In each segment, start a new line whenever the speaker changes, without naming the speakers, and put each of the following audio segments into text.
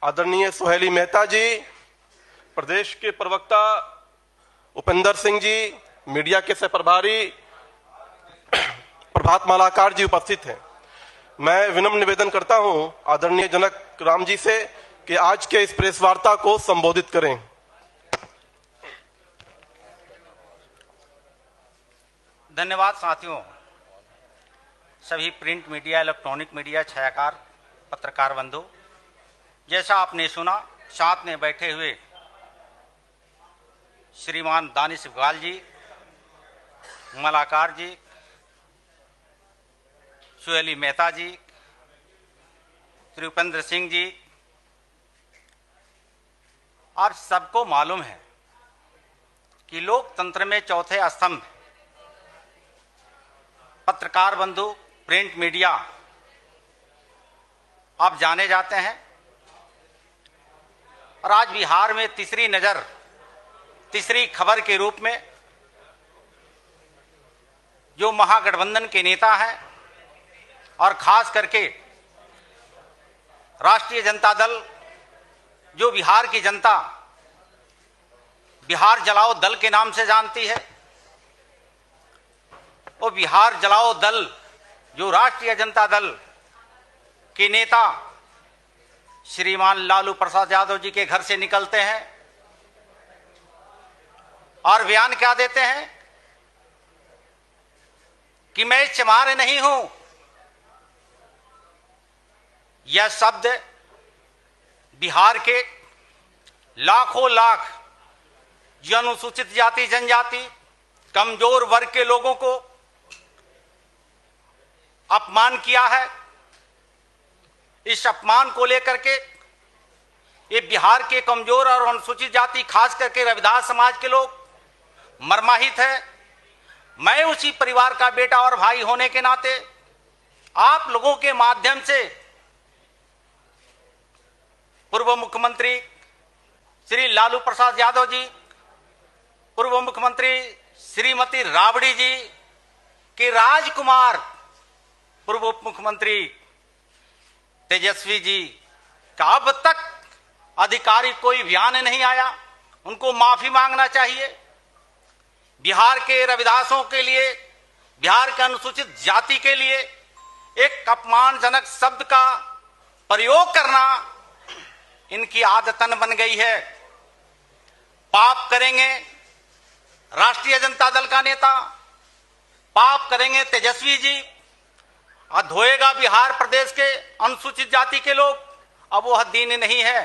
आदरणीय सुहेली मेहता जी, प्रदेश के प्रवक्ता उपेंद्र सिंह जी, मीडिया के सह प्रभारी प्रभात मालाकार जी उपस्थित हैं। मैं विनम्र निवेदन करता हूं आदरणीय जनक राम जी से कि आज के इस प्रेस वार्ता को संबोधित करें।
धन्यवाद साथियों। सभी प्रिंट मीडिया, इलेक्ट्रॉनिक मीडिया, छायाकार, पत्रकार बंधु, जैसा आपने सुना, साथ में बैठे हुए श्रीमान दानिश इकबाल जी, मलाकार जी, सुहेली मेहता जी, श्री उपेंद्र सिंह जी, आप सबको मालूम है कि लोकतंत्र में चौथे स्तंभ पत्रकार बंधु, प्रिंट मीडिया आप जाने जाते हैं। और आज बिहार में तीसरी नजर, तीसरी खबर के रूप में जो महागठबंधन के नेता हैं और खास करके राष्ट्रीय जनता दल, जो बिहार की जनता बिहार जलाओ दल के नाम से जानती है, वो बिहार जलाओ दल जो राष्ट्रीय जनता दल के नेता श्रीमान लालू प्रसाद यादव जी के घर से निकलते हैं और बयान क्या देते हैं कि मैं चमार नहीं हूं। यह शब्द बिहार के लाखों लाख जो अनुसूचित जाति, जनजाति, कमजोर वर्ग के लोगों को अपमान किया है। इस अपमान को लेकर के ये बिहार के कमजोर और अनुसूचित जाति, खास करके रविदास समाज के लोग मर्माहित है। मैं उसी परिवार का बेटा और भाई होने के नाते आप लोगों के माध्यम से पूर्व मुख्यमंत्री श्री लालू प्रसाद यादव जी, पूर्व मुख्यमंत्री श्रीमती राबड़ी जी के राजकुमार पूर्व उप मुख्यमंत्री तेजस्वी जी का अब तक आधिकारिक कोई बयान नहीं आया। उनको माफी मांगना चाहिए। बिहार के रविदासों के लिए, बिहार के अनुसूचित जाति के लिए एक अपमानजनक शब्द का प्रयोग करना इनकी आदतन बन गई है। पाप करेंगे राष्ट्रीय जनता दल का नेता, पाप करेंगे तेजस्वी जी, और धोएगा बिहार प्रदेश के अनुसूचित जाति के लोग। अब वह दिन नहीं है।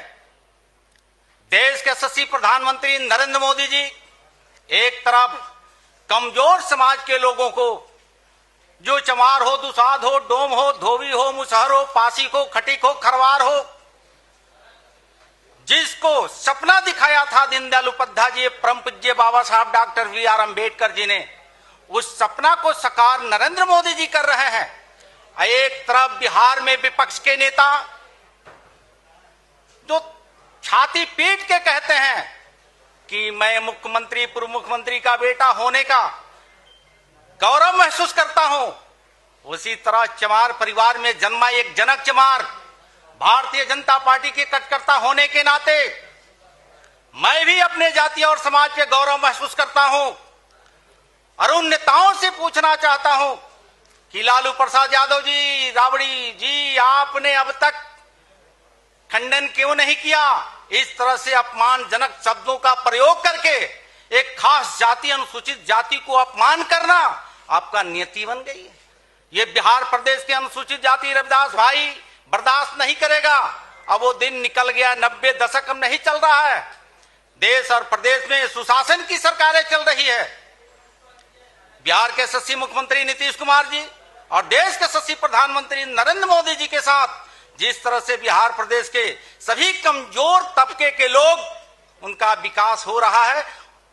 देश के यशस्वी प्रधानमंत्री नरेंद्र मोदी जी एक तरफ कमजोर समाज के लोगों को, जो चमार हो, दुसाध हो, डोम हो, धोबी हो, मुसहर हो, पासीक हो, खटीक हो, खरवार हो, जिसको सपना दिखाया था दीनदयाल उपाध्याय जी, परम पूज्य बाबा साहब डॉक्टर बी.आर. अम्बेडकर जी ने, उस सपना को साकार नरेंद्र मोदी जी कर रहे हैं। एक तरफ बिहार में विपक्ष के नेता जो छाती पीट के कहते हैं कि मैं मुख्यमंत्री, पूर्व मुख्यमंत्री का बेटा होने का गौरव महसूस करता हूं, उसी तरह चमार परिवार में जन्मा एक जनक चमार, भारतीय जनता पार्टी के कार्यकर्ता होने के नाते मैं भी अपने जाति और समाज पे गौरव महसूस करता हूं। और उन नेताओं से पूछना चाहता हूं कि लालू प्रसाद यादव जी, राबड़ी जी, आपने अब तक खंडन क्यों नहीं किया? इस तरह से अपमानजनक शब्दों का प्रयोग करके एक खास जाति, अनुसूचित जाति को अपमान करना आपका नियति बन गई है। ये बिहार प्रदेश के अनुसूचित जाति रविदास भाई बर्दाश्त नहीं करेगा। अब वो दिन निकल गया, 90 दशक नहीं चल रहा है। देश और प्रदेश में सुशासन की सरकारें चल रही है। बिहार के यशस्वी मुख्यमंत्री नीतीश कुमार जी और देश के यशस्वी प्रधानमंत्री नरेंद्र मोदी जी के साथ जिस तरह से बिहार प्रदेश के सभी कमजोर तबके के लोग, उनका विकास हो रहा है,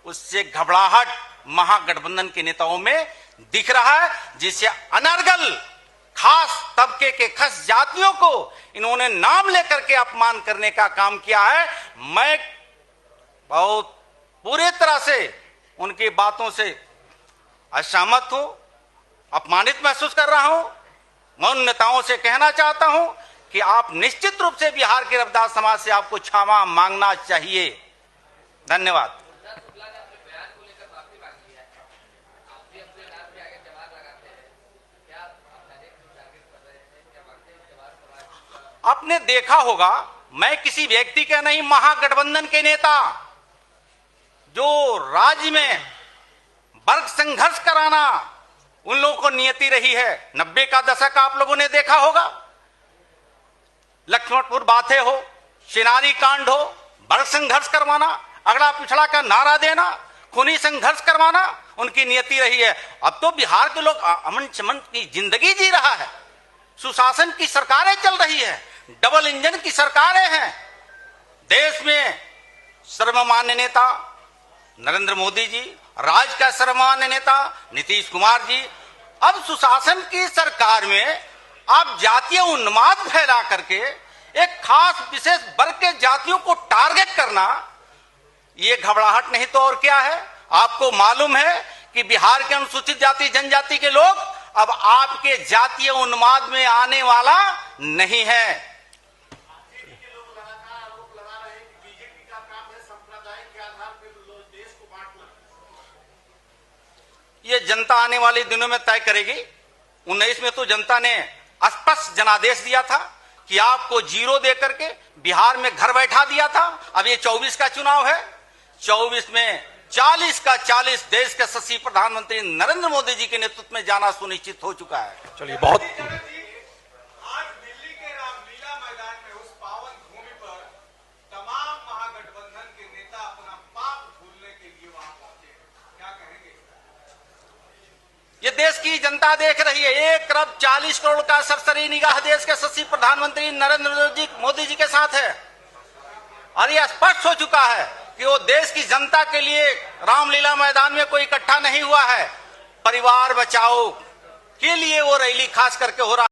उससे घबराहट महागठबंधन के नेताओं में दिख रहा है, जिससे अनर्गल खास तबके के खास जातियों को इन्होंने नाम लेकर के अपमान करने का काम किया है। मैं बहुत पूरी तरह से उनकी बातों से असहमत हूं, अपमानित महसूस कर रहा हूं। मैं उन नेताओं से कहना चाहता हूं कि आप निश्चित रूप से बिहार के रविदास समाज से आपको क्षमा मांगना चाहिए। धन्यवाद। आपने देखा होगा, मैं किसी व्यक्ति के नहीं, महागठबंधन के नेता जो राज्य में वर्ग संघर्ष कराना उन लोगों को नियति रही है। 90 का दशक आप लोगों ने देखा होगा, लक्ष्मणपुर बातें हो, शिनारी कांड हो, वर्ग संघर्ष करवाना, अगड़ा पिछड़ा का नारा देना, खूनी संघर्ष करवाना उनकी नियति रही है। अब तो बिहार के लोग अमन चमन की जिंदगी जी रहा है, सुशासन की सरकारें चल रही है, डबल इंजन की सरकारें हैं। देश में सर्वमान्य नेता नरेंद्र मोदी जी, राज्य का सर्वमान्य नेता नीतीश कुमार जी, अब सुशासन की सरकार में आप जातीय उन्माद फैला करके एक खास विशेष वर्ग के जातियों को टारगेट करना, ये घबराहट नहीं तो और क्या है। आपको मालूम है कि बिहार के अनुसूचित जाति जनजाति के लोग अब आपके जातीय उन्माद में आने वाला नहीं है। ये जनता आने वाले दिनों में तय करेगी। 19 में तो जनता ने स्पष्ट जनादेश दिया था कि आपको 0 दे करके बिहार में घर बैठा दिया था। अब ये 24 का चुनाव है, 24 में 40 का 40 देश के यशस्वी प्रधानमंत्री नरेंद्र मोदी जी के नेतृत्व में जाना सुनिश्चित हो चुका है।
चलिए, बहुत
आज दिल्ली के रामलीला मैदान में उस पावन भूमि पर तमाम महागठबंधन के नेता अपना पाप भूलने के लिए वहां पहुंचे, क्या कहेंगे?
ये देश की जनता देख रही है। 1 अरब 40 करोड़ का सरसरी निगाह देश के यशस्वी प्रधानमंत्री नरेंद्र मोदी जी के साथ है और यह स्पष्ट हो चुका है कि वो देश की जनता के लिए रामलीला मैदान में कोई इकट्ठा नहीं हुआ है। परिवार बचाओ के लिए वो रैली खास करके हो रहा है।